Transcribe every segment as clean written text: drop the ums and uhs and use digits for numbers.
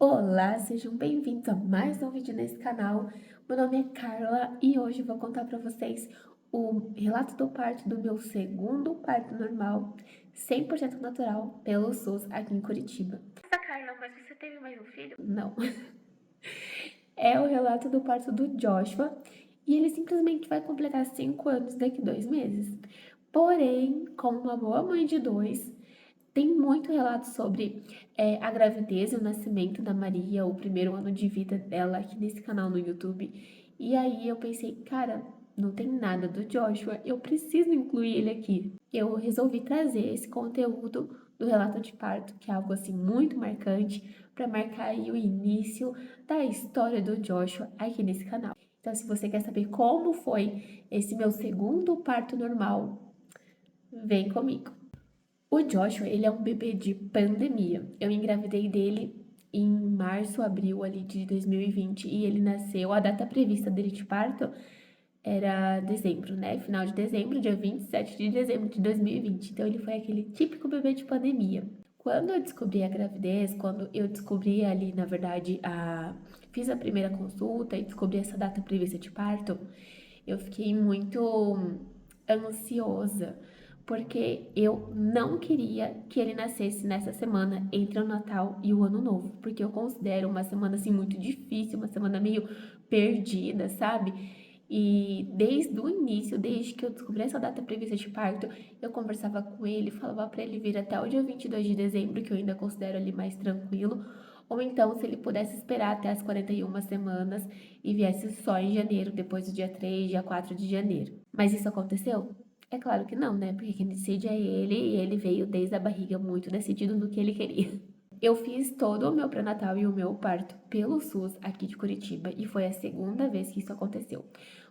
Olá, sejam bem-vindos a mais um vídeo nesse canal. Meu nome é Carla e hoje eu vou contar para vocês o relato do parto do meu segundo parto normal, 100% natural, pelo SUS aqui em Curitiba. Nossa, Carla, mas você teve mais um filho? Não. É o relato do parto do Joshua e ele simplesmente vai completar 5 anos daqui 2 meses. Porém, como uma boa mãe de dois, tem muito relato sobre a gravidez e o nascimento da Maria, o primeiro ano de vida dela aqui nesse canal no YouTube. E aí eu pensei, cara, não tem nada do Joshua, eu preciso incluir ele aqui. Eu resolvi trazer esse conteúdo do relato de parto, que é algo assim muito marcante, para marcar aí o início da história do Joshua aqui nesse canal. Então, se você quer saber como foi esse meu segundo parto normal, vem comigo. O Joshua, ele é um bebê de pandemia. Eu engravidei dele em março, abril ali de 2020 e ele nasceu, a data prevista dele de parto era dezembro, né? Final de dezembro, dia 27 de dezembro de 2020. Então ele foi aquele típico bebê de pandemia. Quando eu descobri a gravidez, quando eu descobri ali, na verdade, fiz a primeira consulta e descobri essa data prevista de parto, eu fiquei muito ansiosa, porque eu não queria que ele nascesse nessa semana entre o Natal e o Ano Novo, porque eu considero uma semana assim muito difícil, uma semana meio perdida, sabe? E desde o início, desde que eu descobri essa data prevista de parto, eu conversava com ele, falava para ele vir até o dia 22 de dezembro, que eu ainda considero ali mais tranquilo, ou então se ele pudesse esperar até as 41 semanas e viesse só em janeiro, depois do dia 3, dia 4 de janeiro. Mas isso aconteceu? É claro que não, né? Porque quem decide é ele e ele veio desde a barriga muito decidido no que ele queria. Eu fiz todo o meu pré-natal e o meu parto pelo SUS aqui de Curitiba e foi a segunda vez que isso aconteceu.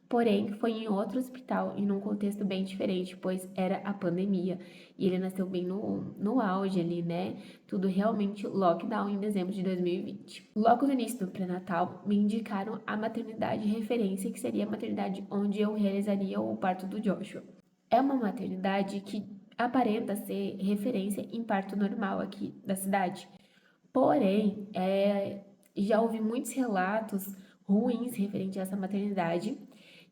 Porém, foi em outro hospital e num contexto bem diferente, pois era a pandemia e ele nasceu bem no auge ali, né? Tudo realmente lockdown em dezembro de 2020. Logo no início do pré-natal, me indicaram a maternidade referência, que seria a maternidade onde eu realizaria o parto do Joshua. É uma maternidade que aparenta ser referência em parto normal aqui da cidade. Porém, já ouvi muitos relatos ruins referente a essa maternidade,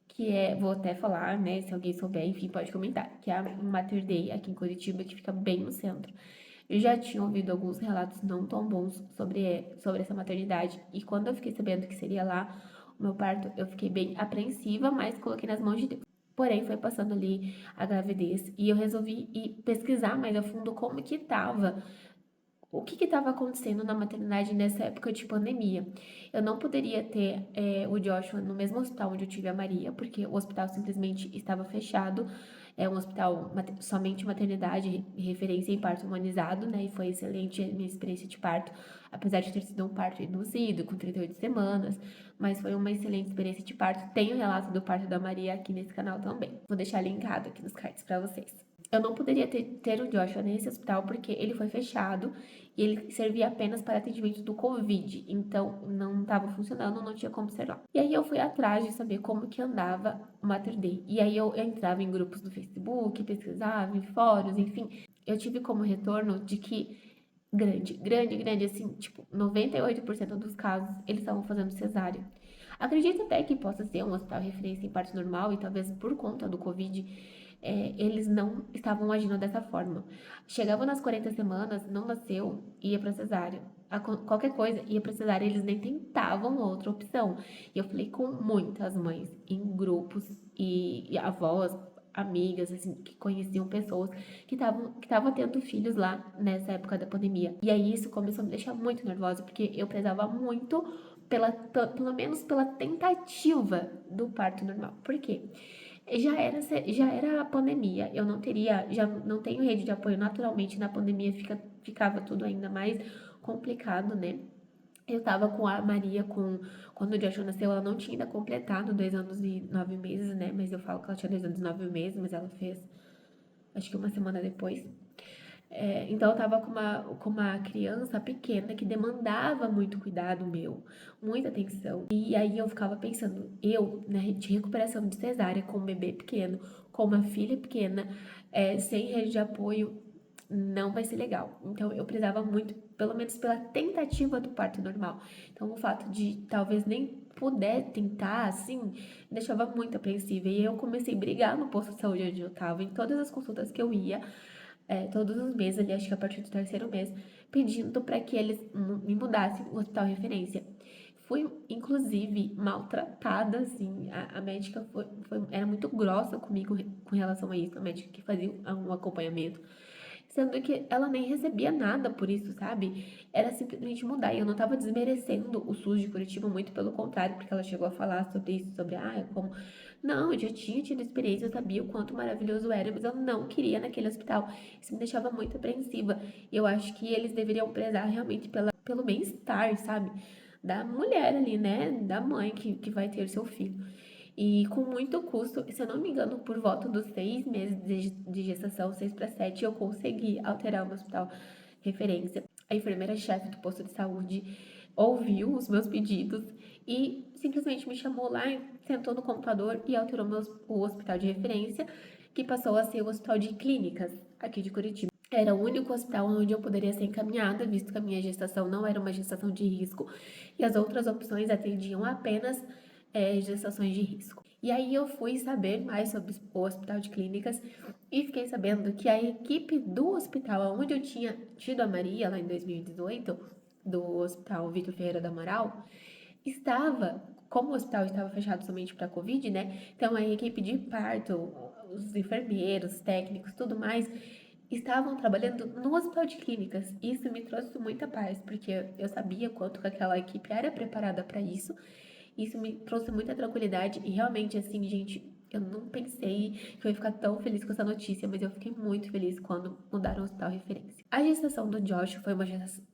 que vou até falar, né, se alguém souber, enfim, pode comentar, que é a Mater Dei aqui em Curitiba, que fica bem no centro. Eu já tinha ouvido alguns relatos não tão bons sobre essa maternidade, e quando eu fiquei sabendo que seria lá o meu parto, eu fiquei bem apreensiva, mas coloquei nas mãos de Deus. Porém, foi passando ali a gravidez e eu resolvi ir pesquisar mais a fundo como que estava o que estava acontecendo na maternidade nessa época de pandemia. Eu não poderia ter o Joshua no mesmo hospital onde eu tive a Maria, porque o hospital simplesmente estava fechado. É um hospital somente maternidade, referência em parto humanizado, né? E foi excelente a minha experiência de parto, apesar de ter sido um parto induzido, com 38 semanas, mas foi uma excelente experiência de parto. Tem o relato do parto da Maria aqui nesse canal também. Vou deixar linkado aqui nos cards para vocês. Eu não poderia ter o Joshua nesse hospital porque ele foi fechado e ele servia apenas para atendimento do Covid, então não estava funcionando, não tinha como ser lá. E aí eu fui atrás de saber como que andava o Mater Dei. E aí eu entrava em grupos do Facebook, pesquisava em fóruns, enfim. Eu tive como retorno de que grande, assim, tipo, 98% dos casos eles estavam fazendo cesárea. Acredito até que possa ser um hospital referência em parto normal e talvez por conta do Covid eles não estavam agindo dessa forma. Chegava nas 40 semanas, não nasceu, ia para cesárea. Qualquer coisa, ia para cesárea, eles nem tentavam outra opção. E eu falei com muitas mães em grupos e avós, amigas, assim, que conheciam pessoas que estavam tendo filhos lá nessa época da pandemia. E aí isso começou a me deixar muito nervosa, porque eu prezava muito pelo menos pela tentativa do parto normal. Por quê? Já era a pandemia, eu não teria, já não tenho rede de apoio naturalmente, na pandemia ficava tudo ainda mais complicado, né? Eu tava com a Maria, quando o Joshua nasceu, ela não tinha ainda completado 2 anos e 9 meses, né? Mas eu falo que ela tinha 2 anos e 9 meses, mas ela fez, acho que uma semana depois. Então eu tava com uma criança pequena que demandava muito cuidado meu, muita atenção. E aí eu ficava pensando, eu, né, de recuperação de cesárea, com um bebê pequeno, com uma filha pequena, sem rede de apoio, não vai ser legal. Então eu precisava muito pelo menos pela tentativa do parto normal. Então, o fato de talvez nem puder tentar, assim, me deixava muito apreensiva. E eu comecei a brigar no posto de saúde onde eu tava, em todas as consultas que eu ia, todos os meses ali, acho que a partir do terceiro mês, pedindo para que eles me mudassem o hospital referência. Fui, inclusive, maltratada, assim, a médica era muito grossa comigo com relação a isso, a médica que fazia um acompanhamento, sendo que ela nem recebia nada por isso, sabe? Era simplesmente mudar, e eu não tava desmerecendo o SUS de Curitiba, muito pelo contrário, porque ela chegou a falar sobre isso, sobre, como... Não, eu já tinha tido experiência, eu sabia o quanto maravilhoso era, mas eu não queria naquele hospital, isso me deixava muito apreensiva, e eu acho que eles deveriam prezar realmente pelo bem-estar, sabe? Da mulher ali, né? Da mãe que vai ter seu filho. E com muito custo, se eu não me engano, por volta dos 6 meses de gestação, 6 para 7, eu consegui alterar o hospital referência. A enfermeira-chefe do posto de saúde ouviu os meus pedidos e simplesmente me chamou lá, sentou no computador e alterou o hospital de referência, que passou a ser o hospital de clínicas aqui de Curitiba. Era o único hospital onde eu poderia ser encaminhada, visto que a minha gestação não era uma gestação de risco e as outras opções atendiam apenas gestações de risco. E aí eu fui saber mais sobre o hospital de clínicas e fiquei sabendo que a equipe do hospital onde eu tinha tido a Maria, lá em 2018, do Hospital Vitor Ferreira do Amaral, estava, como o hospital estava fechado somente para Covid, né? Então a equipe de parto, os enfermeiros, técnicos, tudo mais, estavam trabalhando no hospital de clínicas. Isso me trouxe muita paz, porque eu sabia quanto que aquela equipe era preparada para isso. Isso me trouxe muita tranquilidade e realmente, assim, gente, eu não pensei que eu ia ficar tão feliz com essa notícia, mas eu fiquei muito feliz quando mudaram o hospital referência. A gestação do Josh foi uma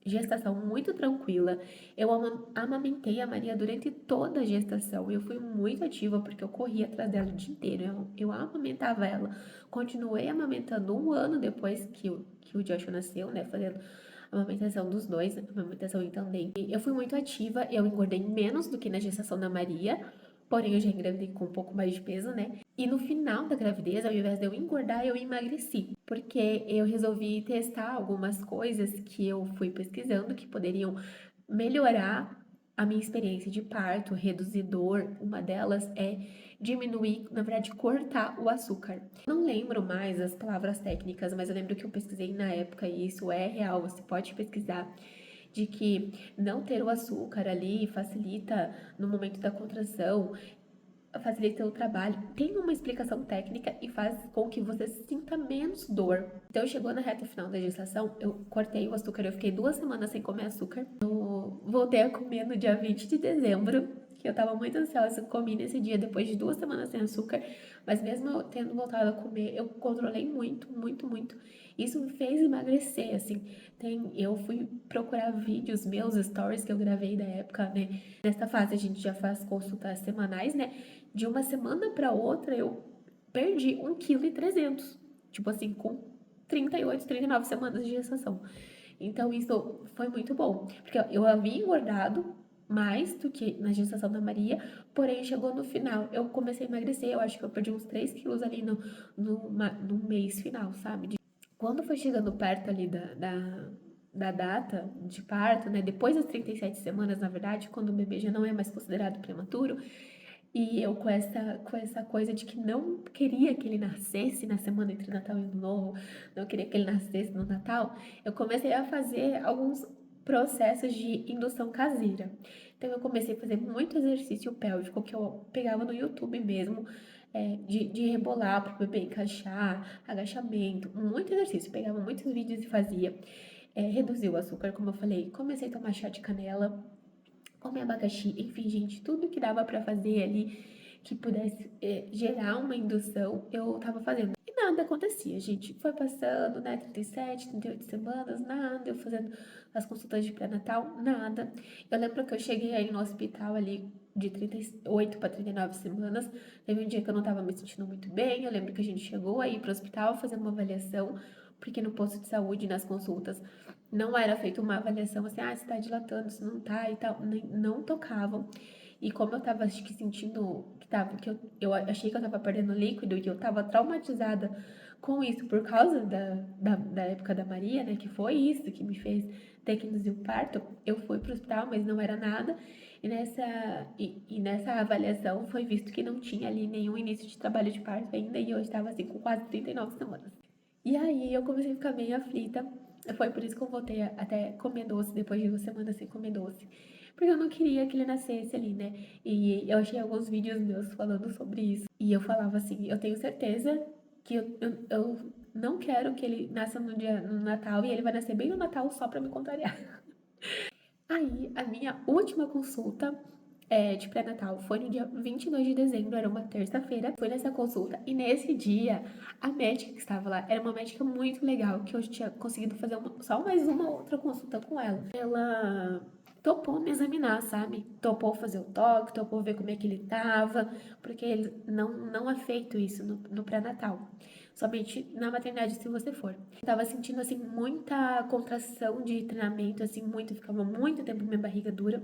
gestação muito tranquila. Eu amamentei a Maria durante toda a gestação. Eu fui muito ativa porque eu corria atrás dela o dia inteiro. Eu amamentava ela. Continuei amamentando um ano depois que o Josh nasceu, né? Fazendo a amamentação dos dois, a amamentação em tandem. Eu fui muito ativa, eu engordei menos do que na gestação da Maria, porém eu já engravidei com um pouco mais de peso, né? E no final da gravidez, ao invés de eu engordar, eu emagreci, porque eu resolvi testar algumas coisas que eu fui pesquisando que poderiam melhorar a minha experiência de parto, reduzir dor. Uma delas é diminuir, na verdade, cortar o açúcar. Não lembro mais as palavras técnicas, mas eu lembro que eu pesquisei na época e isso é real, você pode pesquisar, de que não ter o açúcar ali facilita no momento da contração, facilita o trabalho, tem uma explicação técnica e faz com que você sinta menos dor. Então, chegou na reta final da gestação, eu cortei o açúcar, eu fiquei 2 semanas sem comer açúcar. Eu voltei a comer no dia 20 de dezembro, que eu tava muito ansiosa, comi nesse dia depois de 2 semanas sem açúcar, mas mesmo eu tendo voltado a comer, eu controlei muito, muito, muito. Isso me fez emagrecer, assim. Eu fui procurar vídeos meus, stories que eu gravei da época, né? Nessa fase a gente já faz consultas semanais, né? De uma semana para outra eu perdi 1,3 kg. Tipo assim, com 38, 39 semanas de gestação. Então isso foi muito bom, porque eu havia engordado mais do que na gestação da Maria, porém chegou no final, eu comecei a emagrecer, eu acho que eu perdi uns 3 quilos ali no mês final, sabe? Quando foi chegando perto ali da data de parto, né, depois das 37 semanas, na verdade, quando o bebê já não é mais considerado prematuro, e eu com essa coisa de que não queria que ele nascesse na semana entre Natal e Ano Novo, não queria que ele nascesse no Natal, eu comecei a fazer alguns processos de indução caseira. Então eu comecei a fazer muito exercício pélvico que eu pegava no YouTube mesmo, de rebolar para o bebê encaixar, agachamento, muito exercício. Pegava muitos vídeos e fazia. Reduzir o açúcar, como eu falei, comecei a tomar chá de canela, comer abacaxi, enfim, gente, tudo que dava pra fazer ali que pudesse gerar uma indução, eu tava fazendo. E nada acontecia, gente. Foi passando, né, 37, 38 semanas, nada. Eu fazendo as consultas de pré-natal, nada. Eu lembro que eu cheguei aí no hospital ali de 38 para 39 semanas. Teve um dia que eu não tava me sentindo muito bem. Eu lembro que a gente chegou aí pro hospital fazendo uma avaliação, porque no posto de saúde, nas consultas, não era feita uma avaliação assim, se tá dilatando, se não tá e tal, não tocavam. E como eu tava, sentindo que eu achei que eu tava perdendo líquido e eu tava traumatizada com isso, por causa da época da Maria, né, que foi isso que me fez ter que induzir o parto, eu fui pro hospital, mas não era nada. E nessa avaliação foi visto que não tinha ali nenhum início de trabalho de parto ainda, e eu estava assim com quase 39 semanas. E aí eu comecei a ficar bem aflita. Foi por isso que eu voltei a até comer doce depois de 2 semanas sem comer doce. Porque eu não queria que ele nascesse ali, né? E eu achei alguns vídeos meus falando sobre isso. E eu falava assim, eu tenho certeza que eu não quero que ele nasça no Natal, e ele vai nascer bem no Natal só pra me contrariar. Aí, a minha última consulta de pré-natal foi no dia 22 de dezembro, era uma terça-feira. Fui nessa consulta e nesse dia, a médica que estava lá era uma médica muito legal, que eu tinha conseguido fazer só mais uma outra consulta com ela. Ela topou me examinar, sabe? Topou fazer o toque, topou ver como é que ele tava, porque ele não é feito isso no pré-natal. Somente na maternidade, se você for. Eu tava sentindo, assim, muita contração de treinamento, assim, muito, ficava muito tempo minha barriga dura.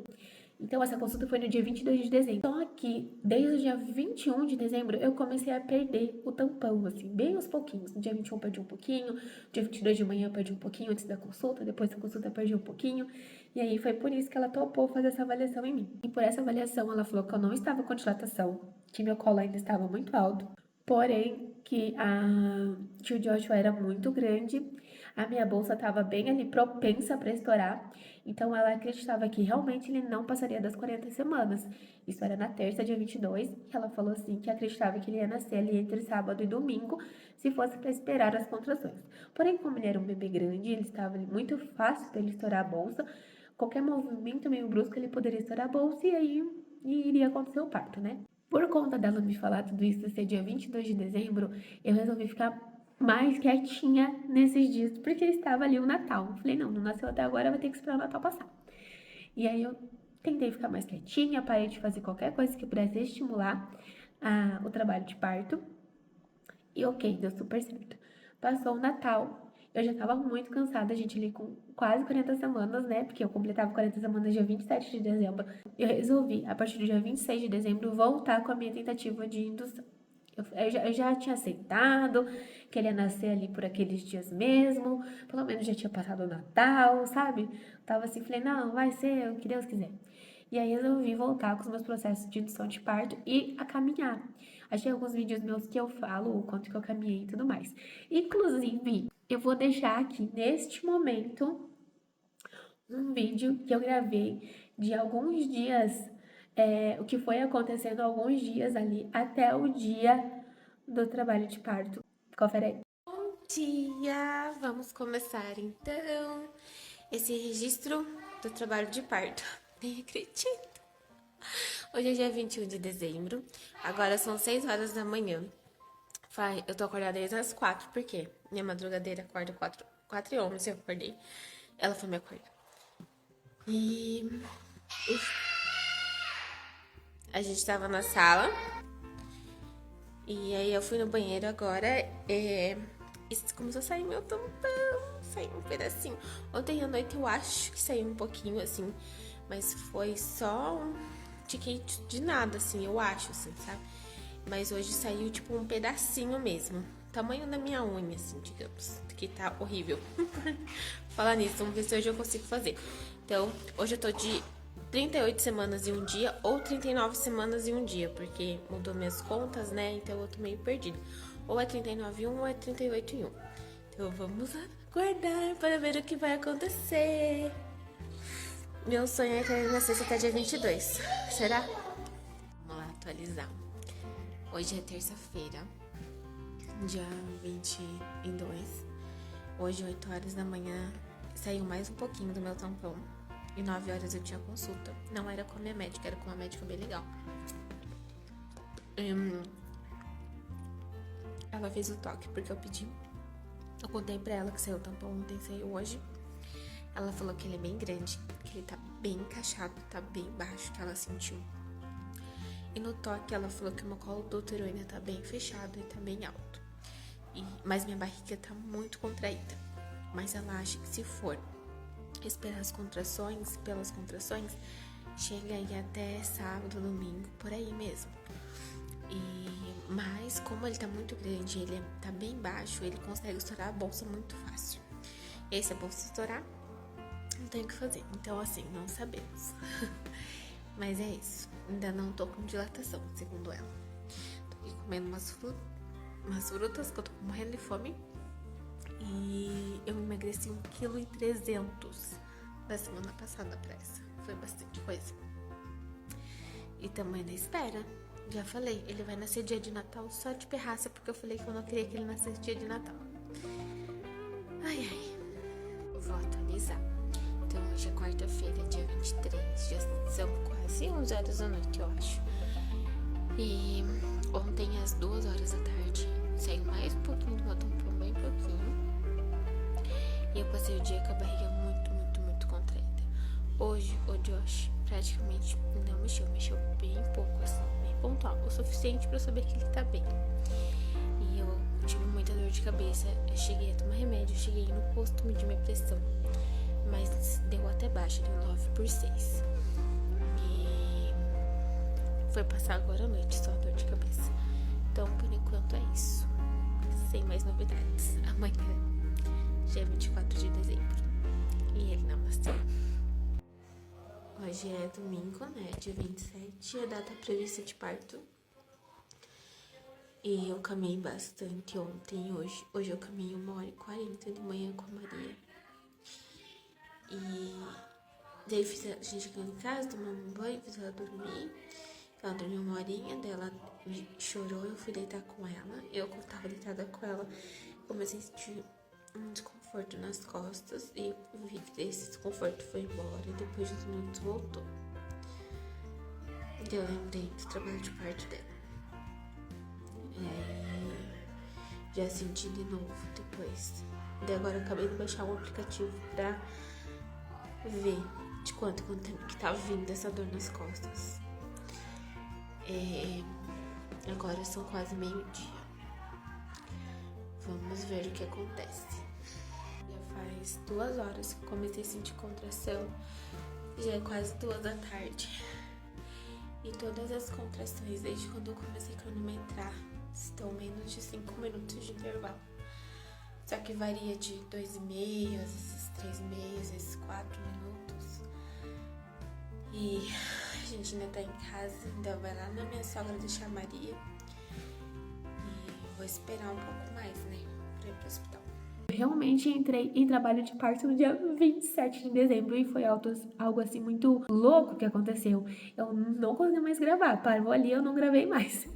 Então, essa consulta foi no dia 22 de dezembro. Então, aqui, desde o dia 21 de dezembro, eu comecei a perder o tampão, assim, bem aos pouquinhos. No dia 21 eu perdi um pouquinho, no dia 22 de manhã eu perdi um pouquinho antes da consulta, depois da consulta eu perdi um pouquinho. E aí foi por isso que ela topou fazer essa avaliação em mim. E por essa avaliação, ela falou que eu não estava com dilatação, que meu colo ainda estava muito alto, porém que o Joshua era muito grande, a minha bolsa estava bem ali propensa para estourar, então ela acreditava que realmente ele não passaria das 40 semanas. Isso era na terça, dia 22, e ela falou assim que acreditava que ele ia nascer ali entre sábado e domingo, se fosse para esperar as contrações. Porém, como ele era um bebê grande, ele estava ali muito fácil para ele estourar a bolsa, qualquer movimento meio brusco ele poderia estourar a bolsa e aí iria acontecer o parto, né? Por conta dela me falar tudo isso ser dia 22 de dezembro, eu resolvi ficar mais quietinha nesses dias, porque estava ali o Natal. Falei, não nasceu até agora, vai ter que esperar o Natal passar. E aí eu tentei ficar mais quietinha, parei de fazer qualquer coisa que pudesse estimular o trabalho de parto. E ok, deu super certo. Passou o Natal, eu já tava muito cansada, gente, ali com quase 40 semanas, né? Porque eu completava 40 semanas dia 27 de dezembro. Eu resolvi, a partir do dia 26 de dezembro, voltar com a minha tentativa de indução. Eu já tinha aceitado que ele ia nascer ali por aqueles dias mesmo, pelo menos já tinha passado o Natal, sabe? Tava assim, falei, não, vai ser o que Deus quiser. E aí resolvi voltar com os meus processos de indução de parto e a caminhar. Achei alguns vídeos meus que eu falo o quanto que eu caminhei e tudo mais. Inclusive, eu vou deixar aqui neste momento um vídeo que eu gravei de alguns dias, o que foi acontecendo alguns dias ali até o dia do trabalho de parto. Confere aí. Bom dia! Vamos começar então esse registro do trabalho de parto. Nem acredito! Hoje é dia 21 de dezembro, agora são 6 horas da manhã. Eu tô acordada desde as 4, porque minha madrugadeira acorda 4h11, eu acordei. Ela foi me acordar. E a gente tava na sala. E aí eu fui no banheiro agora. E começou a sair meu tampão. Saiu um pedacinho. Ontem à noite eu acho que saiu um pouquinho assim. Mas foi só um tiquinho de nada, assim, eu acho, assim, sabe? Mas hoje saiu tipo um pedacinho mesmo. Tamanho da minha unha, assim, digamos. Que tá horrível. Falar nisso, vamos ver se hoje eu consigo fazer. Então, hoje eu tô de 38 semanas e um dia ou 39 semanas e um dia, porque mudou minhas contas, né? Então eu tô meio perdida. Ou é 39 e 1 ou é 38 e 1. Então vamos aguardar para ver o que vai acontecer. Meu sonho é que ele nascesse até dia 22. Será? Vamos lá atualizar. Hoje é terça-feira, dia 22. Hoje, 8 horas da manhã, saiu mais um pouquinho do meu tampão. E 9 horas eu tinha consulta. Não era com a minha médica, era com uma médica bem legal. Ela fez o toque porque eu pedi. Eu contei pra ela que saiu o tampão ontem, saiu hoje. Ela falou que ele é bem grande, que ele tá bem encaixado, tá bem baixo, que ela sentiu. E no toque ela falou que o meu colo do útero ainda tá bem fechado e tá bem alto. Mas minha barriga tá muito contraída. Mas ela acha que se for esperar pelas contrações, chega aí até sábado, domingo, por aí mesmo. Mas como ele tá muito grande, ele tá bem baixo, ele consegue estourar a bolsa muito fácil. E aí se a bolsa estourar, não tem o que fazer. Então assim, não sabemos. Mas é isso. Ainda não tô com dilatação, segundo ela. Tô aqui comendo umas frutas que eu tô morrendo de fome. E eu emagreci 1,3 kg da semana passada pra essa. Foi bastante coisa. E também na espera. Já falei, ele vai nascer dia de Natal só de pirraça, porque eu falei que eu não queria que ele nascesse dia de Natal. Ai, eu vou atualizar. Então hoje é quarta-feira, dia 23, já são quase 11 horas da noite, eu acho. E ontem às 2 horas da tarde, saiu mais um pouquinho do meu tampão, bem pouquinho. E eu passei o dia com a barriga muito contraída. Hoje, o Josh praticamente não mexeu bem pouco, assim, bem pontual, o suficiente pra eu saber que ele tá bem. E eu tive muita dor de cabeça, eu cheguei a tomar remédio, cheguei no posto medir minha pressão, mas deu até baixa, deu 9/6. E foi passar agora à noite só a dor de cabeça. Então, por enquanto é isso. Sem mais novidades. Amanhã já é 24 de dezembro e ele não nasceu. Hoje é domingo, né? Dia 27, a data prevista de parto. E eu caminhei bastante ontem e hoje. Hoje eu caminhei 1h40 de manhã com a Maria. E daí a gente chegou em casa, tomamos um banho, fiz ela dormir. Ela dormiu 1 horinha, daí ela chorou, eu fui deitar com ela. Eu tava deitada com ela, comecei a sentir um desconforto nas costas e vi que esse desconforto foi embora e depois de uns minutos voltou. Eu lembrei do trabalho de parto dela. Já senti de novo depois. Daí agora eu acabei de baixar um aplicativo pra ver de quanto tempo que tá vindo essa dor nas costas. Agora são quase meio-dia. Vamos ver o que acontece. Já faz 2 horas que eu comecei a sentir contração. Já é quase 2 da tarde. E todas as contrações, desde quando eu comecei a cronometrar, estão menos de 5 minutos de intervalo. Só que varia de 2,5, às vezes 3,5, às vezes 4 minutos. E a gente ainda tá em casa, ainda vai lá na minha sogra deixar a Maria. E vou esperar um pouco mais, né, pra ir pro hospital. Eu realmente entrei em trabalho de parto no dia 27 de dezembro e foi algo assim muito louco que aconteceu. Eu não consegui mais gravar, parou ali, eu não gravei mais.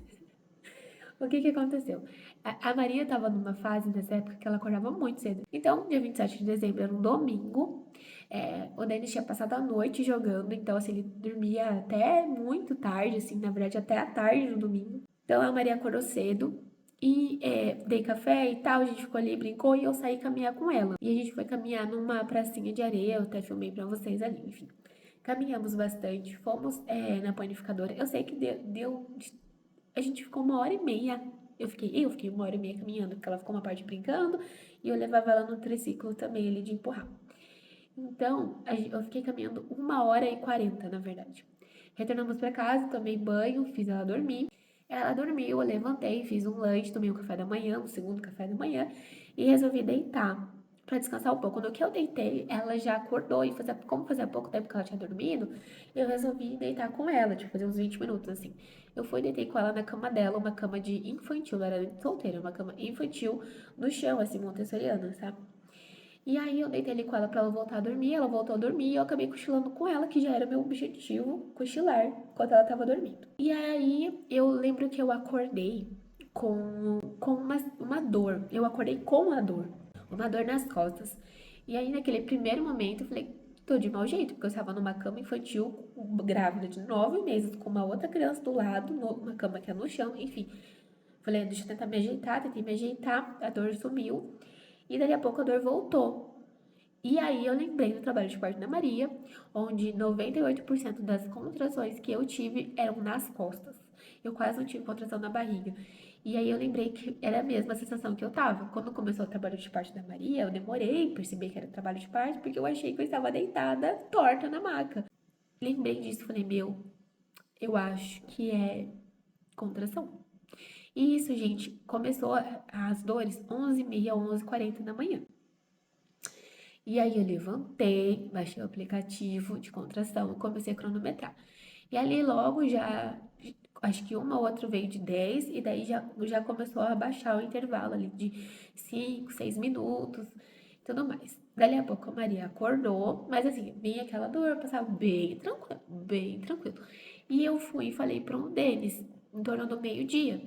O que aconteceu? A Maria tava numa fase nessa época que ela acordava muito cedo. Então, dia 27 de dezembro era um domingo. O Denis tinha passado a noite jogando, então assim, ele dormia até muito tarde, assim, na verdade até a tarde no domingo. Então a Maria acordou cedo e dei café e tal, a gente ficou ali, brincou e eu saí caminhar com ela. E a gente foi caminhar numa pracinha de areia, eu até filmei pra vocês ali, enfim. Caminhamos bastante, fomos na panificadora. Eu sei que a gente ficou 1h30. Eu fiquei 1h30 caminhando, porque ela ficou uma parte brincando e eu levava ela no triciclo também ali de empurrar. Então, eu fiquei caminhando 1h40, na verdade. Retornamos pra casa, tomei banho, fiz ela dormir. Ela dormiu, eu levantei, fiz um lanche, tomei um café da manhã, um segundo café da manhã e resolvi deitar pra descansar um pouco. No que eu deitei, ela já acordou e como fazia pouco tempo que ela tinha dormido, eu resolvi deitar com ela, tipo, fazer uns 20 minutos assim. Eu fui deitei com ela na cama dela, uma cama de infantil, ela era solteira, uma cama infantil no chão, assim, montessoriana, sabe? E aí eu deitei ali com ela pra ela voltar a dormir, ela voltou a dormir e eu acabei cochilando com ela, que já era meu objetivo, cochilar enquanto ela tava dormindo. E aí eu lembro que eu acordei com uma dor, eu acordei com uma dor nas costas. E aí naquele primeiro momento eu falei, tô de mau jeito, porque eu estava numa cama infantil, grávida de 9 meses, com uma outra criança do lado, uma cama que é no chão, enfim. Falei, deixa eu tentar me ajeitar, tentei me ajeitar, a dor sumiu. E dali a pouco a dor voltou. E aí eu lembrei do trabalho de parto da Maria, onde 98% das contrações que eu tive eram nas costas. Eu quase não tive contração na barriga. E aí eu lembrei que era a mesma sensação que eu tava. Quando começou o trabalho de parto da Maria, eu demorei, percebi que era trabalho de parto, porque eu achei que eu estava deitada, torta na maca. Lembrei disso, falei, meu, eu acho que é contração. E isso, gente, começou as dores 11h30, 11h40 da manhã. E aí eu levantei, baixei o aplicativo de contração e comecei a cronometrar. E ali logo já, acho que uma ou outra veio de 10, e daí já começou a baixar o intervalo ali de 5, 6 minutos e tudo mais. Dali a pouco a Maria acordou, mas assim, vinha aquela dor, passava bem tranquilo, bem tranquilo. E eu fui e falei para o Denis, em torno do meio-dia.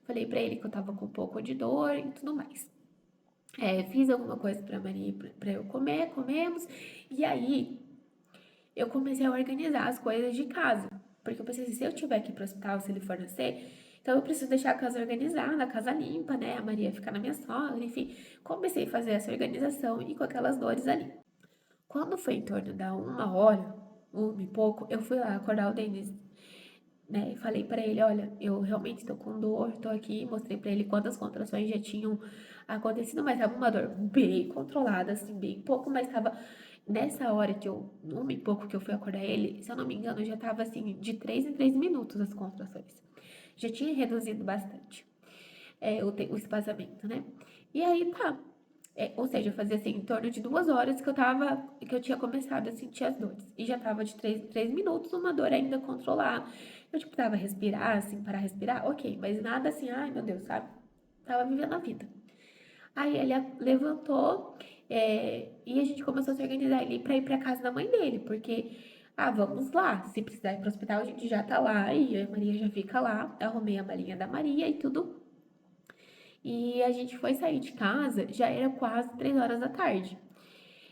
Falei para ele que eu tava com um pouco de dor e tudo mais. Fiz alguma coisa para Maria para eu comer, comemos. E aí eu comecei a organizar as coisas de casa. Porque eu pensei assim, se eu tiver que ir pro hospital, se ele for nascer, então eu preciso deixar a casa organizada, a casa limpa, né? A Maria ficar na minha sogra, enfim. Comecei a fazer essa organização e com aquelas dores ali. Quando foi em torno da 1 hora, uma e pouco, eu fui lá acordar o Denis, né? E falei pra ele, olha, eu realmente estou com dor, tô aqui, mostrei pra ele quantas contrações já tinham acontecido, mas tava uma dor bem controlada, assim, bem pouco, mas tava nessa hora que eu, uma e pouco que eu fui acordar ele, se eu não me engano, já tava assim, de 3 em 3 minutos as contrações. Já tinha reduzido bastante o espaçamento, né? E aí tá. Ou seja, fazia assim, em torno de 2 horas que eu tinha começado a sentir as dores. E já tava de 3 em 3 minutos, uma dor ainda controlada. Eu, tipo, tava respirar, assim, para respirar, ok, mas nada assim, ai meu Deus, sabe? Tava vivendo a vida. Aí ele levantou, e a gente começou a se organizar ali pra ir pra casa da mãe dele, porque, vamos lá, se precisar ir pro hospital, a gente já tá lá, e a Maria já fica lá. Arrumei a malinha da Maria e tudo. E a gente foi sair de casa, já era quase 3 horas da tarde.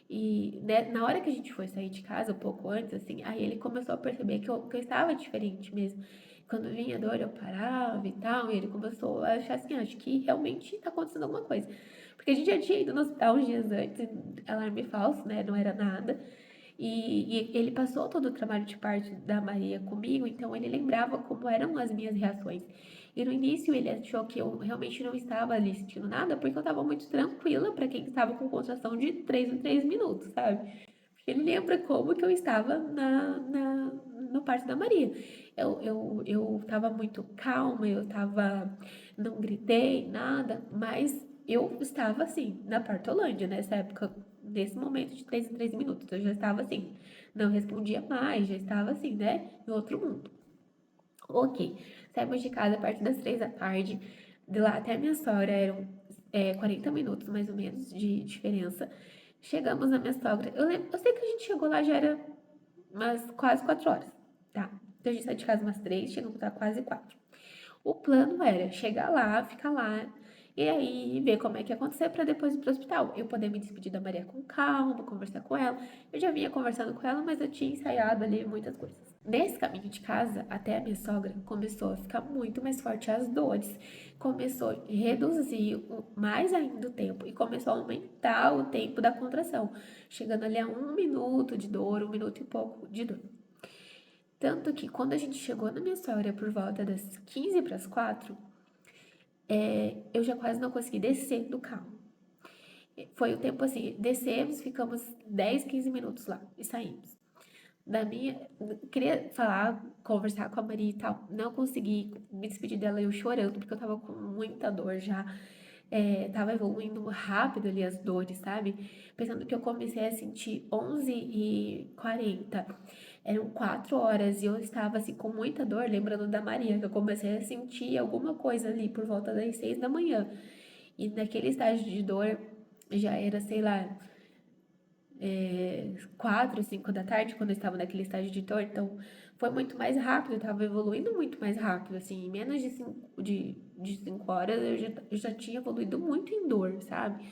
E né, na hora que a gente foi sair de casa, um pouco antes, assim, aí ele começou a perceber que eu estava diferente mesmo. Quando vinha dor, eu parava e tal, e ele começou a achar assim, acho que realmente tá acontecendo alguma coisa. Porque a gente já tinha ido no hospital uns dias antes, alarme falso, né, não era nada. E ele passou todo o trabalho de parto da Maria comigo, então ele lembrava como eram as minhas reações. E no início ele achou que eu realmente não estava ali sentindo nada, porque eu estava muito tranquila para quem estava com contração de 3 em 3 minutos, sabe? Porque ele lembra como que eu estava no parto da Maria. Eu estava muito calma, não gritei, nada, mas eu estava assim, na Partolândia, nessa época, nesse momento de 3 em 3 minutos. Eu já estava assim, não respondia mais, já estava assim, né, em outro mundo. Ok, saímos de casa a partir das 3 da tarde. De lá até a minha sogra eram 40 minutos mais ou menos de diferença. Chegamos na minha sogra. Eu sei que a gente chegou lá já era umas quase 4 horas, tá? Então a gente saiu de casa umas 3, chegamos lá quase 4. O plano era chegar lá, ficar lá e aí ver como é que ia acontecer para depois ir pro hospital. Eu poder me despedir da Maria com calma, conversar com ela. Eu já vinha conversando com ela, mas eu tinha ensaiado ali muitas coisas. Nesse caminho de casa, até a minha sogra começou a ficar muito mais forte as dores, começou a reduzir mais ainda o tempo e começou a aumentar o tempo da contração, chegando ali a 1 minuto de dor, 1 minuto e pouco de dor. Tanto que quando a gente chegou na minha sogra por volta das 15 para as 4, eu já quase não consegui descer do carro. Foi o tempo assim, descemos, ficamos 10, 15 minutos lá e saímos. Queria falar, conversar com a Maria e tal, não consegui me despedir dela eu chorando, porque eu tava com muita dor já. Tava evoluindo rápido ali as dores, sabe? Pensando que eu comecei a sentir 11h40. Eram 4 horas e eu estava assim com muita dor, lembrando da Maria, que eu comecei a sentir alguma coisa ali por volta das 6 da manhã. E naquele estágio de dor já era, sei lá, 4, 5 da tarde, quando eu estava naquele estágio de dor, então foi muito mais rápido, eu estava evoluindo muito mais rápido, assim, em menos de 5 horas eu já tinha evoluído muito em dor, sabe?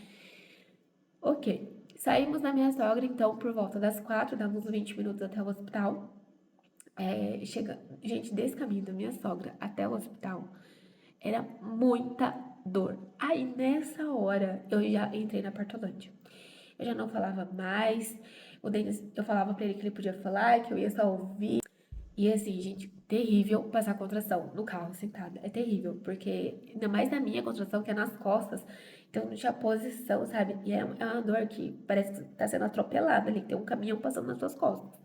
Ok, saímos da minha sogra, então, por volta das 4, dava uns 20 minutos até o hospital. Gente, desse caminho da minha sogra até o hospital, era muita dor. Aí, nessa hora, eu já entrei na Partolândia. Eu já não falava mais. O Denis, eu falava pra ele que ele podia falar, que eu ia só ouvir. E assim, gente, terrível passar contração no carro sentada. É terrível, porque ainda mais na minha contração, que é nas costas. Então não tinha posição, sabe? E é uma dor que parece que tá sendo atropelada ali, que tem um caminhão passando nas suas costas.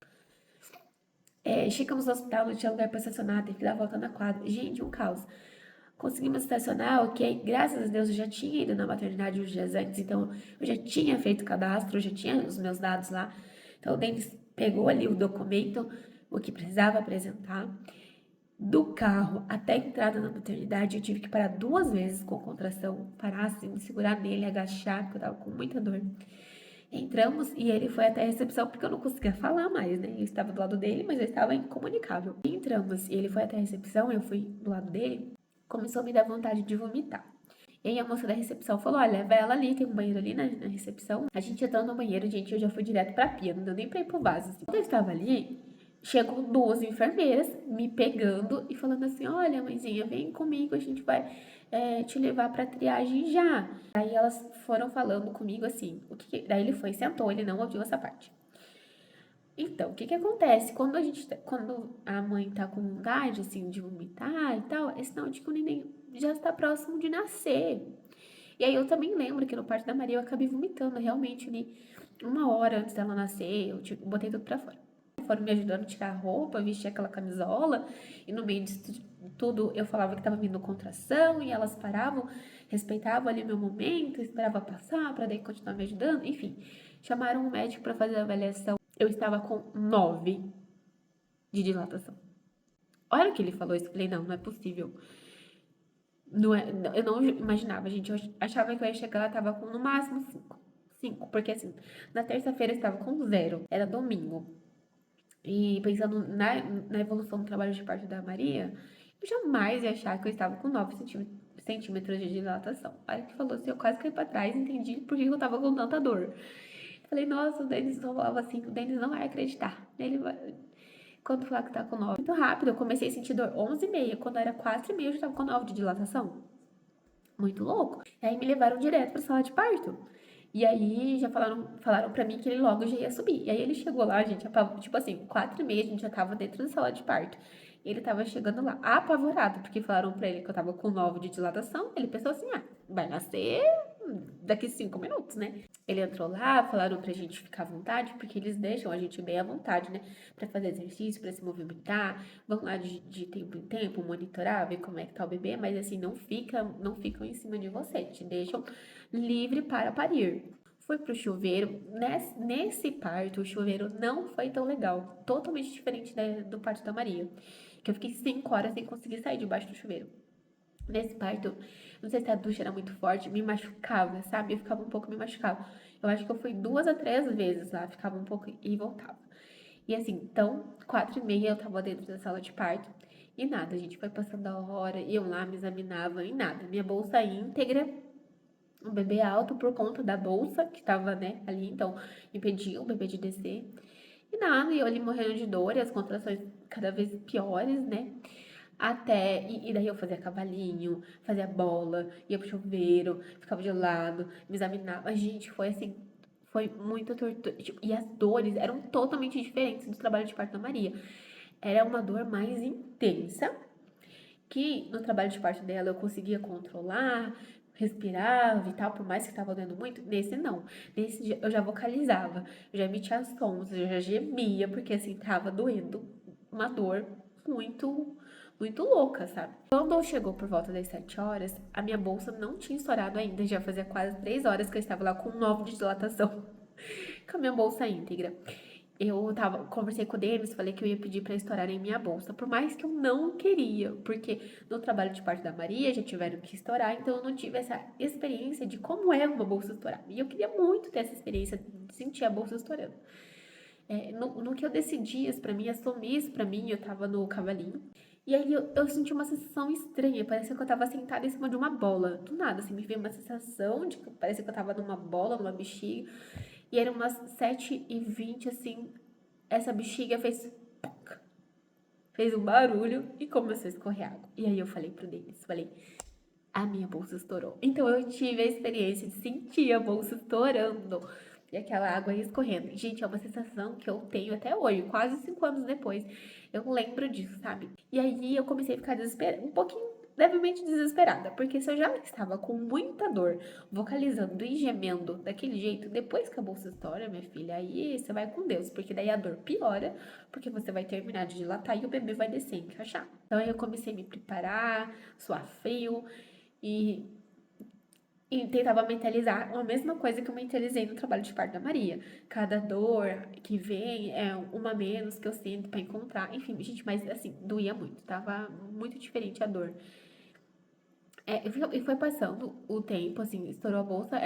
Chegamos no hospital, não tinha lugar pra estacionar, teve que dar a volta na quadra. Gente, um caos. Conseguimos estacionar, ok. Graças a Deus eu já tinha ido na maternidade uns dias antes, então eu já tinha feito cadastro, eu já tinha os meus dados lá. Então o Denis pegou ali o documento, o que precisava apresentar. Do carro até a entrada na maternidade, eu tive que parar 2 vezes com contração, parar assim, me segurar nele, agachar, porque eu tava com muita dor. Entramos e ele foi até a recepção porque eu não conseguia falar mais, né? Eu estava do lado dele, mas eu estava incomunicável. Entramos e ele foi até a recepção, eu fui do lado dele, começou a me dar vontade de vomitar. E aí a moça da recepção falou, olha, vai ela ali, tem um banheiro ali na recepção. A gente entrou no banheiro, gente, eu já fui direto pra pia, não deu nem pra ir pro vaso. Assim. Quando eu estava ali, chegou 2 enfermeiras me pegando e falando assim, olha, mãezinha, vem comigo, a gente vai te levar pra triagem já. Aí elas foram falando comigo assim, daí ele foi, sentou, ele não ouviu essa parte. Então, o que acontece? Quando a mãe tá com vontade, assim, de vomitar e tal, é sinal de que o neném já está próximo de nascer. E aí eu também lembro que no parto da Maria eu acabei vomitando realmente ali 1 hora antes dela nascer, botei tudo pra fora. Foram me ajudando a tirar a roupa, vestir aquela camisola, e no meio disso tudo eu falava que tava vindo contração, e elas paravam, respeitavam ali meu momento, esperavam passar pra daí continuar me ajudando, enfim. Chamaram um médico pra fazer a avaliação. Eu estava com 9 de dilatação. Olha o que ele falou, eu falei, não é possível. Não é, eu não imaginava, gente. Eu achava que eu ia chegar lá, tava com no máximo 5. 5, porque assim, na terça-feira eu estava com 0, era domingo. E pensando na evolução do trabalho de parto da Maria, eu jamais ia achar que eu estava com 9 centímetros de dilatação. Aí que falou assim, eu quase caí pra trás, entendi por que eu tava com tanta dor. Falei, nossa, o Denis falava assim, o Denis não vai acreditar. Ele vai. Quando falar que tá com 9. Muito rápido, eu comecei a sentir dor 11h30. Quando era 4h30, eu já tava com 9 de dilatação. Muito louco. E aí me levaram direto pra sala de parto. E aí já falaram pra mim que ele logo já ia subir. E aí ele chegou lá, gente, tipo assim, 4h30 a gente já tava dentro da sala de parto. Ele tava chegando lá apavorado, porque falaram pra ele que eu tava com 9 de dilatação. Ele pensou assim, ah, vai nascer daqui 5 minutos, né? Ele entrou lá, falaram pra gente ficar à vontade, porque eles deixam a gente bem à vontade, né? Pra fazer exercício, pra se movimentar, vão lá de tempo em tempo, monitorar, ver como é que tá o bebê, mas assim, não ficam em cima de você, te deixam livre para parir. Foi pro chuveiro, nesse parto, o chuveiro não foi tão legal, totalmente diferente do parto da Maria, que eu fiquei 5 horas sem conseguir sair debaixo do chuveiro. Nesse parto, não sei se a ducha era muito forte, me machucava, sabe? Eu ficava um pouco me machucava. Eu acho que eu fui 2 a 3 vezes lá, ficava um pouco e voltava. E assim, então, 4h30 eu tava dentro da sala de parto e nada, a gente foi passando a hora, iam lá, me examinavam e nada. Minha bolsa íntegra, o bebê alto por conta da bolsa que tava, né, ali, então impedia o bebê de descer. E nada, e eu ali morrendo de dor e as contrações cada vez piores, né? E daí eu fazia cavalinho, fazia bola, ia pro chuveiro, ficava de lado, me examinava. Gente, foi assim, foi muito tortura. Tipo, e as dores eram totalmente diferentes do trabalho de parto da Maria. Era uma dor mais intensa, que no trabalho de parto dela eu conseguia controlar, respirava e tal, por mais que estava doendo muito. Nesse não. Nesse eu já vocalizava, eu já emitia sons, eu já gemia, porque assim, tava doendo. Uma dor muito, muito louca, sabe? Quando chegou por volta das 7 horas, a minha bolsa não tinha estourado ainda, já fazia quase 3 horas que eu estava lá com 9 de dilatação, com a minha bolsa íntegra. Conversei com o Denis, falei que eu ia pedir para estourar em minha bolsa, por mais que eu não queria, porque no trabalho de parto da Maria já tiveram que estourar, então eu não tive essa experiência de como é uma bolsa estourar. E eu queria muito ter essa experiência de sentir a bolsa estourando. No que eu decidi isso pra mim, assumi isso pra mim, eu tava no cavalinho. E aí eu senti uma sensação estranha, parecia que eu tava sentada em cima de uma bola. Do nada, assim, me veio uma sensação de que parecia que eu tava numa bola, numa bexiga. E era umas 7h20, assim, essa bexiga fez um barulho e começou a escorrer água. E aí eu falei pro Denis, falei, a minha bolsa estourou. Então eu tive a experiência de sentir a bolsa estourando e aquela água aí escorrendo. Gente, é uma sensação que eu tenho até hoje, quase 5 anos depois. Eu lembro disso, sabe? E aí eu comecei a ficar desesperada, um pouquinho levemente desesperada, porque se eu já estava com muita dor, vocalizando e gemendo daquele jeito, depois que a bolsa estoura, minha filha, aí você vai com Deus, porque daí a dor piora, porque você vai terminar de dilatar e o bebê vai descer e encaixar. Então aí eu comecei a me preparar, suar frio e tentava mentalizar a mesma coisa que eu mentalizei no trabalho de parto da Maria. Cada dor que vem é uma menos que eu sinto pra encontrar. Enfim, gente, mas assim, doía muito. Tava muito diferente a dor. E foi passando o tempo, assim, estourou a bolsa,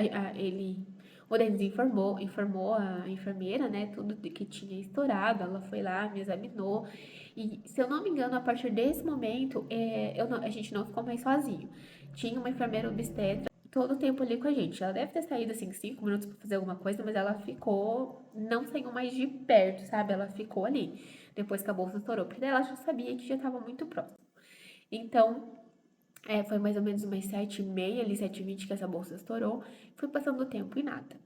o Denis informou a enfermeira, né, tudo de que tinha estourado, ela foi lá, me examinou, e se eu não me engano, a partir desse momento, a gente não ficou mais sozinho. Tinha uma enfermeira obstetra todo o tempo ali com a gente. Ela deve ter saído, assim, 5 minutos pra fazer alguma coisa, mas ela ficou, não saiu mais de perto, sabe? Ela ficou ali, depois que a bolsa estourou, porque daí ela já sabia que já tava muito próximo. Então, foi mais ou menos umas 7h30, ali 7h20 que essa bolsa estourou. Fui passando o tempo e nada.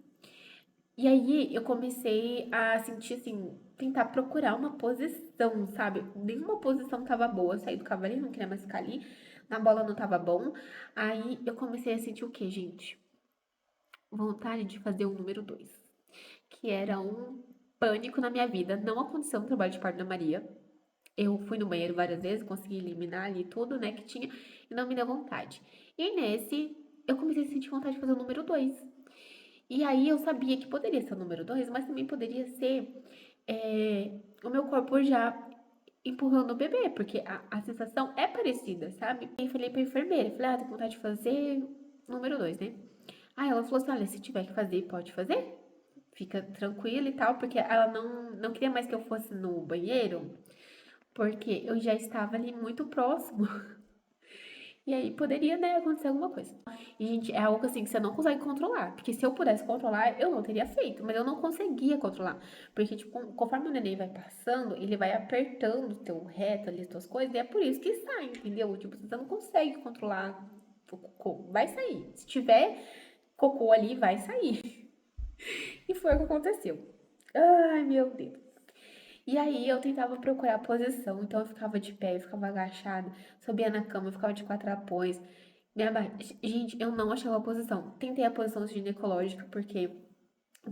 E aí eu comecei a sentir assim, tentar procurar uma posição, sabe? Nenhuma posição tava boa. Eu saí do cavalinho, não queria mais ficar ali. Na bola não tava bom. Aí eu comecei a sentir o quê, gente? Vontade de fazer o número 2, que era um pânico na minha vida. Não aconteceu no trabalho de parto da Maria. Eu fui no banheiro várias vezes, consegui eliminar ali tudo, né, que tinha, e não me deu vontade. E nesse, eu comecei a sentir vontade de fazer o número 2. E aí eu sabia que poderia ser o número 2, mas também poderia ser o meu corpo já empurrando o bebê, porque a sensação é parecida, sabe? E falei pra enfermeira, falei, tô com vontade de fazer número 2, né? Aí ela falou assim, olha, se tiver que fazer, pode fazer. Fica tranquila e tal, porque ela não queria mais que eu fosse no banheiro, porque eu já estava ali muito próximo. E aí poderia, né, acontecer alguma coisa. E, gente, é algo assim que você não consegue controlar. Porque se eu pudesse controlar, eu não teria feito. Mas eu não conseguia controlar. Porque, tipo, conforme o neném vai passando, ele vai apertando o teu reto ali, as tuas coisas. E é por isso que sai, entendeu? Tipo, você não consegue controlar o cocô. Vai sair. Se tiver cocô ali, vai sair. E foi o que aconteceu. Ai, meu Deus. E aí eu tentava procurar posição, então eu ficava de pé, eu ficava agachada, subia na cama, eu ficava de quatro apoios. Gente, eu não achava a posição. Tentei a posição ginecológica, porque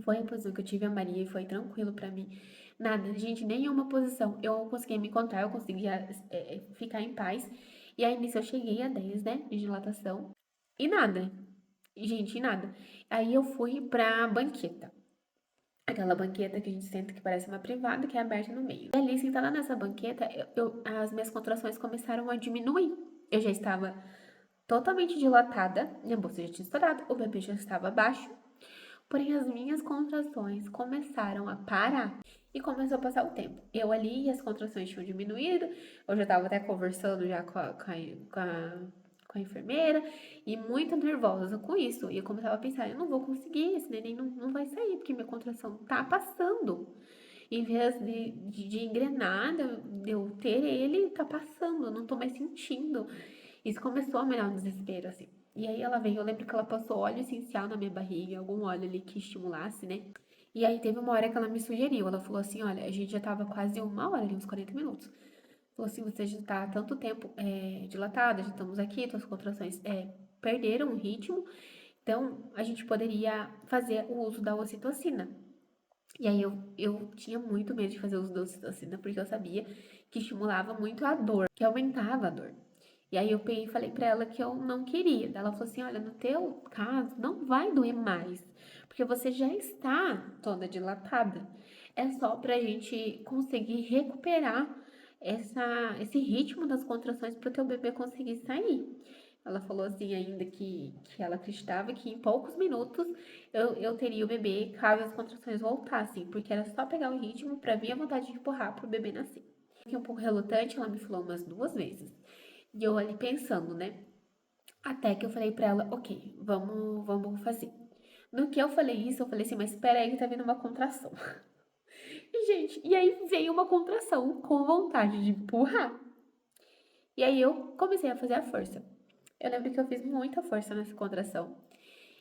foi a posição que eu tive a Maria e foi tranquilo pra mim. Nada, gente, nenhuma posição. Eu conseguia me encontrar, eu conseguia ficar em paz. E aí nisso eu cheguei a 10, né, de dilatação. E nada, gente, e nada. Aí eu fui pra banqueta. Aquela banqueta que a gente senta que parece uma privada, que é aberta no meio. E ali, sentada nessa banqueta, as minhas contrações começaram a diminuir. Eu já estava totalmente dilatada, minha bolsa já tinha estourado, o bebê já estava baixo, porém as minhas contrações começaram a parar e começou a passar o tempo. Eu ali, as contrações tinham diminuído, eu já estava até conversando já com a enfermeira e muito nervosa com isso. E eu começava a pensar, eu não vou conseguir, esse neném não vai sair, porque minha contração tá passando. Em vez de engrenar, de eu ter ele, tá passando, eu não tô mais sentindo. Isso começou a me dar um desespero, assim. E aí ela veio, eu lembro que ela passou óleo essencial na minha barriga, algum óleo ali que estimulasse, né? E aí teve uma hora que ela me sugeriu, ela falou assim, olha, a gente já tava quase uma hora ali, uns 40 minutos. Falou assim, você já tá há tanto tempo dilatada, já estamos aqui, suas contrações perderam o ritmo, então a gente poderia fazer o uso da ocitocina. E aí eu tinha muito medo de fazer uso da ocitocina, porque eu sabia que estimulava muito a dor, que aumentava a dor. E aí eu peguei e falei pra ela que eu não queria. Daí ela falou assim, olha, no teu caso não vai doer mais, porque você já está toda dilatada. É só pra gente conseguir recuperar esse ritmo das contrações para o teu bebê conseguir sair. Ela falou assim ainda que ela acreditava que em poucos minutos eu teria o bebê caso as contrações voltassem, porque era só pegar o ritmo para vir a vontade de empurrar para o bebê nascer. Fiquei um pouco relutante, ela me falou umas 2 vezes. E eu ali pensando, né? Até que eu falei pra ela, ok, vamos fazer. No que eu falei isso, eu falei assim, mas espera aí que tá vindo uma contração. E, gente, e aí veio uma contração com vontade de empurrar. E aí eu comecei a fazer a força. Eu lembro que eu fiz muita força nessa contração.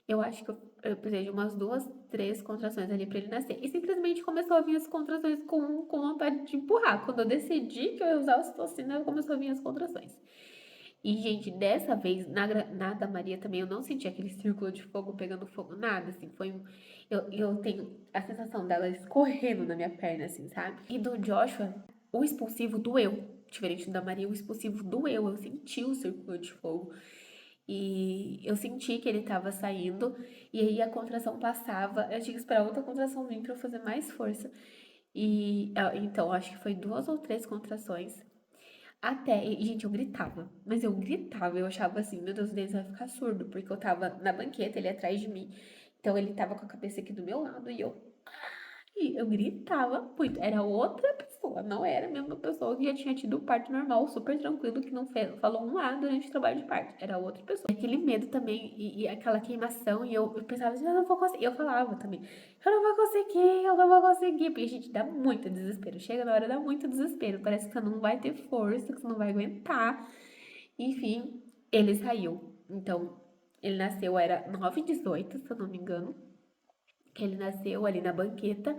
Eu acho que eu precisei de umas 2, 3 contrações ali pra ele nascer. E simplesmente começou a vir as contrações com vontade de empurrar. Quando eu decidi que eu ia usar a ocitocina, começou a vir as contrações. E, gente, dessa vez, na da Maria também, eu não senti aquele círculo de fogo pegando fogo, nada, assim, foi um... Eu tenho a sensação dela escorrendo na minha perna, assim, sabe? E do Joshua, o expulsivo doeu. Diferente do da Maria, o expulsivo doeu. Eu senti o círculo de fogo. E eu senti que ele tava saindo, e aí a contração passava. Eu tinha que esperar outra contração vir pra eu fazer mais força. E então, acho que foi 2 ou 3 contrações. Até, e, gente, eu gritava, mas eu gritava, eu achava assim, meu Deus, o Denis vai ficar surdo, porque eu tava na banqueta, ele atrás de mim, então ele tava com a cabeça aqui do meu lado e eu gritava muito, era outra pessoa, não era a mesma pessoa que já tinha tido parto normal, super tranquilo, que não falou um A durante o trabalho de parto, era outra pessoa. E aquele medo também, e aquela queimação, e eu pensava assim, eu não vou conseguir, eu falava também, eu não vou conseguir, eu não vou conseguir, porque a gente dá muito desespero, chega na hora dá muito desespero, parece que você não vai ter força, que você não vai aguentar, enfim, ele saiu, então, ele nasceu, era 9h18, se eu não me engano, que ele nasceu ali na banqueta,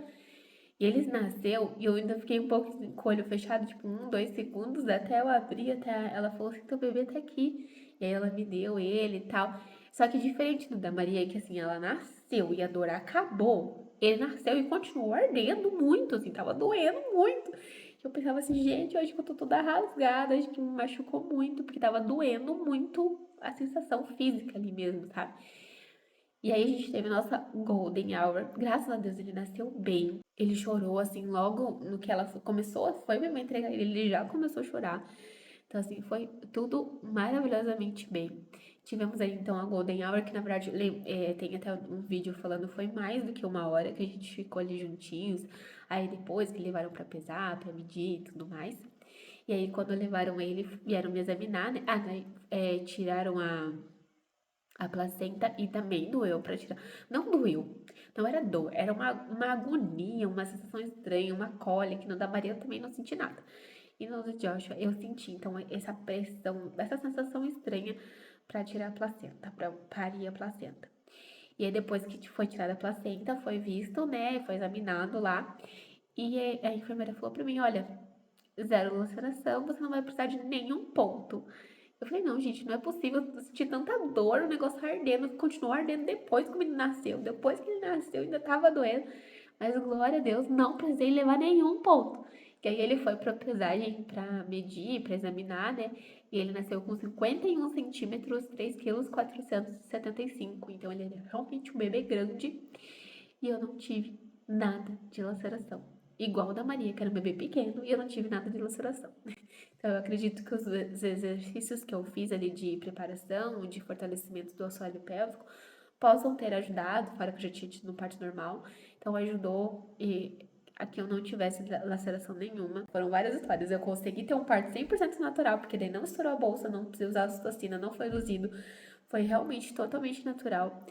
e ele nasceu e eu ainda fiquei um pouco assim, com o olho fechado, tipo 1, 2 segundos, até eu abrir, até ela falou assim, teu bebê tá aqui. E aí ela me deu ele e tal. Só que diferente do da Maria, que assim, ela nasceu e a dor acabou, ele nasceu e continuou ardendo muito, assim, tava doendo muito. Eu pensava assim, gente, eu acho que eu tô toda rasgada, acho que me machucou muito, porque tava doendo muito a sensação física ali mesmo, sabe? E aí a gente teve nossa golden hour. Graças a Deus ele nasceu bem. Ele chorou assim logo no que ela começou, foi mesmo entregar ele já começou a chorar. Então assim, foi tudo maravilhosamente bem. Tivemos aí então a golden hour, que na verdade tem até um vídeo falando foi mais do que 1 hora que a gente ficou ali juntinhos. Aí depois que levaram pra pesar, pra medir e tudo mais. E aí quando levaram ele, vieram me examinar, né? Tiraram a placenta e também doeu pra tirar. Não doeu, não era dor, era uma agonia, uma sensação estranha, uma cólica. No da Maria eu também não senti nada. E no do Joshua eu senti, então, essa pressão, essa sensação estranha pra tirar a placenta, pra parir a placenta. E aí depois que foi tirada a placenta, foi visto, né, foi examinado lá. E a enfermeira falou pra mim, olha, zero laceração, você não vai precisar de nenhum ponto. Eu falei, não, gente, não é possível eu sentir tanta dor, o negócio ardendo, continuou ardendo depois que o menino nasceu. Depois que ele nasceu, ainda tava doendo. Mas, glória a Deus, não precisei levar nenhum ponto. E aí ele foi pra pesagem pra medir, pra examinar, né? E ele nasceu com 51 centímetros, 3 quilos 475. Então ele era realmente um bebê grande. E eu não tive nada de laceração. Igual o da Maria, que era um bebê pequeno, e eu não tive nada de laceração. Então, eu acredito que os exercícios que eu fiz ali de preparação, de fortalecimento do assoalho pélvico, possam ter ajudado, fora que eu já tinha tido no parto normal. Então, ajudou e a que eu não tivesse laceração nenhuma. Foram várias histórias. Eu consegui ter um parto 100% natural, porque daí não estourou a bolsa, não precisei usar ocitocina, não foi luzido. Foi realmente totalmente natural.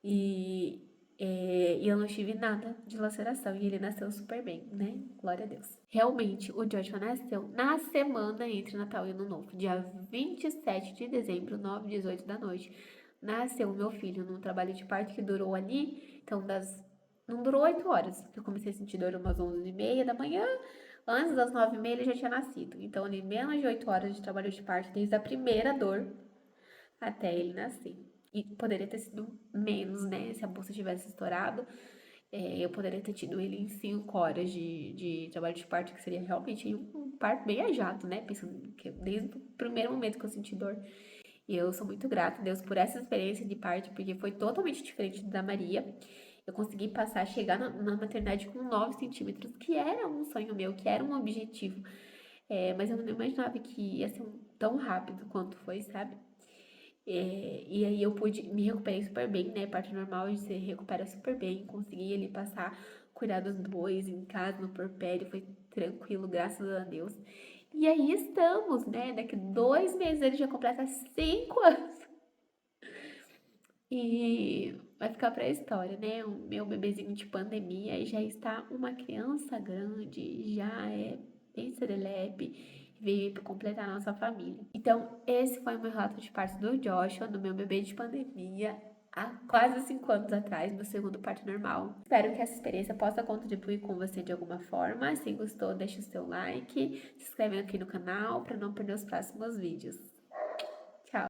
E, e eu não tive nada de laceração. E ele nasceu super bem, né? Glória a Deus. Realmente, o Joshua nasceu na semana entre Natal e Ano Novo, dia 27 de dezembro, 9h18 da noite. Nasceu o meu filho num trabalho de parto que durou ali, então não durou 8 horas, porque eu comecei a sentir dor umas 11h30 da manhã, antes das 9h30 ele já tinha nascido. Então, ali menos de 8 horas de trabalho de parto, desde a primeira dor até ele nascer. E poderia ter sido menos, né? Se a bolsa tivesse estourado, eu poderia ter tido ele em 5 horas de trabalho de parto, que seria realmente um parto bem a jato, né? Pensando que desde o primeiro momento que eu senti dor. E eu sou muito grata a Deus por essa experiência de parto, porque foi totalmente diferente da Maria. Eu consegui passar, chegar na maternidade com 9 centímetros, que era um sonho meu, que era um objetivo. Mas eu não imaginava que ia ser tão rápido quanto foi, sabe? E aí eu me recuperei super bem, né? Parte normal você recupera super bem, consegui ali passar, cuidar dos dois em casa, no porpério, foi tranquilo, graças a Deus. E aí estamos, né? Daqui 2 meses ele já completa 5 anos. E vai ficar pra história, né? O meu bebezinho de pandemia e já está uma criança grande, já é bem serelepe, veio para completar a nossa família. Então, esse foi o meu relato de parto do Joshua, do meu bebê de pandemia, há quase 5 anos atrás, no segundo parto normal. Espero que essa experiência possa contribuir com você de alguma forma. Se gostou, deixa o seu like, se inscreve aqui no canal para não perder os próximos vídeos.